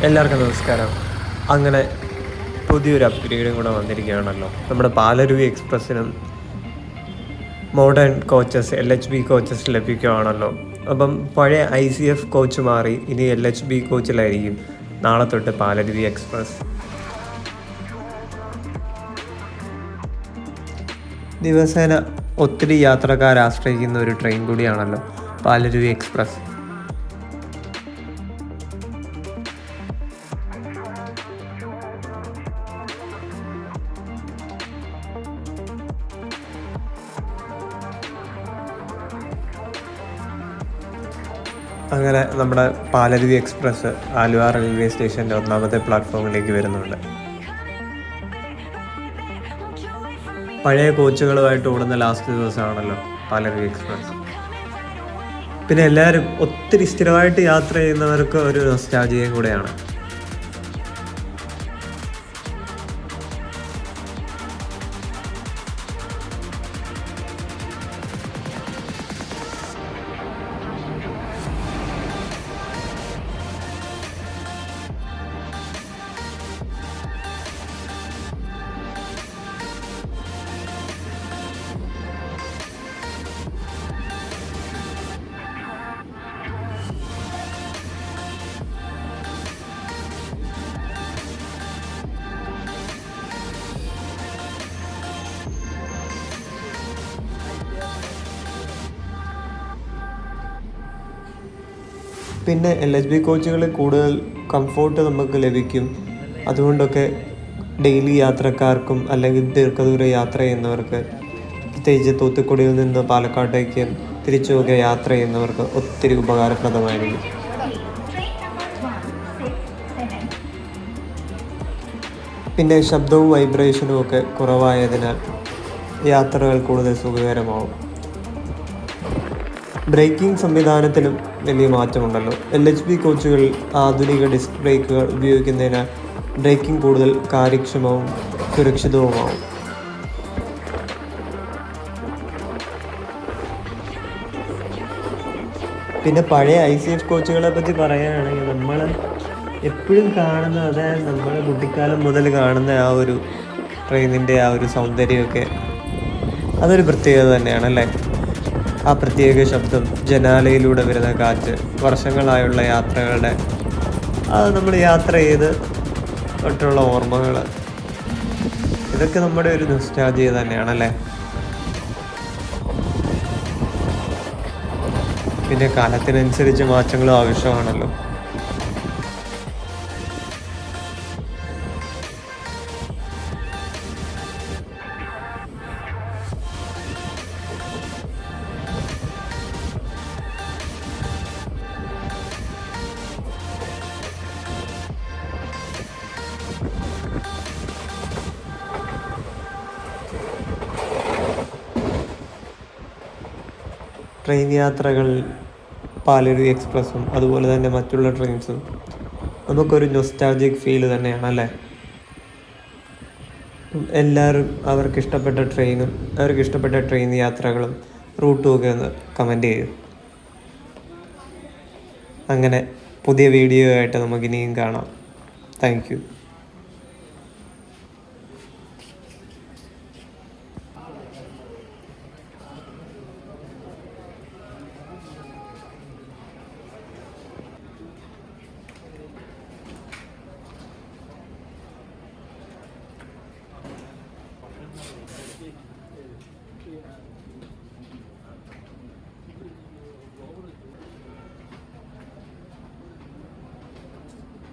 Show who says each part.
Speaker 1: എല്ലാവർക്കും നമസ്കാരം. അങ്ങനെ പുതിയൊരു അപ്ഗ്രേഡും കൂടെ വന്നിരിക്കുകയാണല്ലോ. നമ്മുടെ പാലരുവി എക്സ്പ്രസ്സിനും മോഡേൺ കോച്ചസ് LHB കോച്ചസ് ലഭിക്കുകയാണല്ലോ. അപ്പം പഴയ ICF കോച്ച് മാറി ഇനി LHB കോച്ചിലായിരിക്കും നാളെ തൊട്ട് പാലരുവി എക്സ്പ്രസ്. ദിവസേന ഒത്തിരി യാത്രക്കാർ ആശ്രയിക്കുന്ന ഒരു ട്രെയിൻ കൂടിയാണല്ലോ പാലരുവി എക്സ്പ്രസ്. അങ്ങനെ നമ്മുടെ പാലരുവി എക്സ്പ്രസ് ആലുവ റെയിൽവേ സ്റ്റേഷൻ്റെ 1ാമത്തെ പ്ലാറ്റ്ഫോമിലേക്ക് വരുന്നുണ്ട്. പഴയ കോച്ചുകളുമായിട്ട് ഓടുന്ന ലാസ്റ്റ് ദിവസമാണല്ലോ പാലരുവി എക്സ്പ്രസ്. പിന്നെ എല്ലാവരും ഒത്തിരി സ്ഥിരമായിട്ട് യാത്ര ചെയ്യുന്നവർക്ക് ഒരു നൊസ്റ്റാൾജിയയും കൂടെയാണ്. പിന്നെ LHB കോച്ചുകളിൽ കൂടുതൽ കംഫോർട്ട് നമുക്ക് ലഭിക്കും. അതുകൊണ്ടൊക്കെ ഡെയിലി യാത്രക്കാർക്കും അല്ലെങ്കിൽ ദീർഘദൂര യാത്ര ചെയ്യുന്നവർക്ക്, പ്രത്യേകിച്ച് തൂത്തുക്കുടിയിൽ നിന്ന് പാലക്കാട്ടേക്ക് തിരിച്ചുമൊക്കെ യാത്ര ചെയ്യുന്നവർക്ക് ഒത്തിരി ഉപകാരപ്രദമായിരിക്കും. പിന്നെ ശബ്ദവും വൈബ്രേഷനും ഒക്കെ കുറവായതിനാൽ യാത്രകൾ കൂടുതൽ സുഖകരമാവും. ബ്രേക്കിംഗ് സംവിധാനത്തിലും വലിയ മാറ്റമുണ്ടല്ലോ. LHB കോച്ചുകളിൽ ആധുനിക ഡിസ്ക് ബ്രേക്കുകൾ ഉപയോഗിക്കുന്നതിനാൽ ബ്രേക്കിംഗ് കൂടുതൽ കാര്യക്ഷമവും സുരക്ഷിതവുമാവും. പിന്നെ പഴയ ICF കോച്ചുകളെ പറ്റി പറയുകയാണെങ്കിൽ നമ്മൾ എപ്പോഴും കാണുന്ന, അതായത് നമ്മുടെ കുട്ടിക്കാലം മുതൽ കാണുന്ന ആ ഒരു ട്രെയിനിൻ്റെ ആ ഒരു സൗന്ദര്യമൊക്കെ അതൊരു പ്രത്യേകത തന്നെയാണല്ലേ. ആ പ്രത്യേക ശബ്ദം, ജനാലയിലൂടെ വരുന്ന കാറ്റ്, വർഷങ്ങളായുള്ള യാത്രകളുടെ അത് നമ്മൾ യാത്ര ചെയ്ത് തൊട്ടുള്ള ഓർമ്മകൾ, ഇതൊക്കെ നമ്മുടെ ഒരു നൊസ്റ്റാൾജിയ തന്നെയാണല്ലേ. പിന്നെ കാലത്തിനനുസരിച്ച് മാറ്റങ്ങളും ആവശ്യമാണല്ലോ. ട്രെയിൻ യാത്രകൾ, പാലരുവി എക്സ്പ്രസ്സും അതുപോലെ തന്നെ മറ്റുള്ള ട്രെയിൻസും നമുക്കൊരു നൊസ്റ്റാൾജിക് ഫീൽ തന്നെയാണല്ലേ. എല്ലാവരും അവർക്കിഷ്ടപ്പെട്ട ട്രെയിനും അവർക്കിഷ്ടപ്പെട്ട ട്രെയിൻ യാത്രകളും റൂട്ടും ഒക്കെ ഒന്ന് കമൻറ്റ് ചെയ്യും. അങ്ങനെ പുതിയ വീഡിയോ ആയിട്ട് നമുക്കിനിയും കാണാം. Thank you.